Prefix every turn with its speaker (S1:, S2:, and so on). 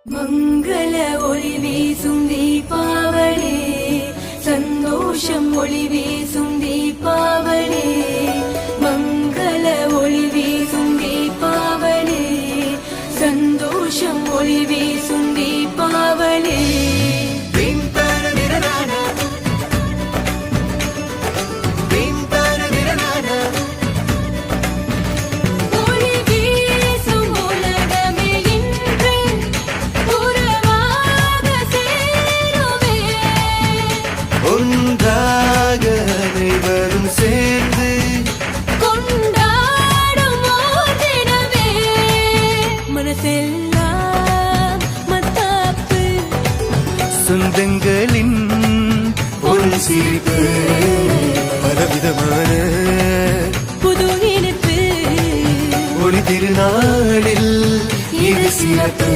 S1: மங்கள ஒளி வீசும் தீபாவளி, சந்தோஷம் ஒளி வீசும் தீபாவளி. மங்கள ஒளி வீசும் தீபாவளி, சந்தோஷம் ஒளி வீசும் தீபாவளி.
S2: ஒன்றாக அனைவரும் சேர்ந்து
S1: கொண்டாடும் தினமே, மனசெல்லாம் மத்தாப்பு,
S2: சொந்தங்களின் ஒரு சிரிப்பு, பலவிதமான
S1: புது இனிப்பு,
S2: ஒளி திருநாளில் இது சிறப்பு.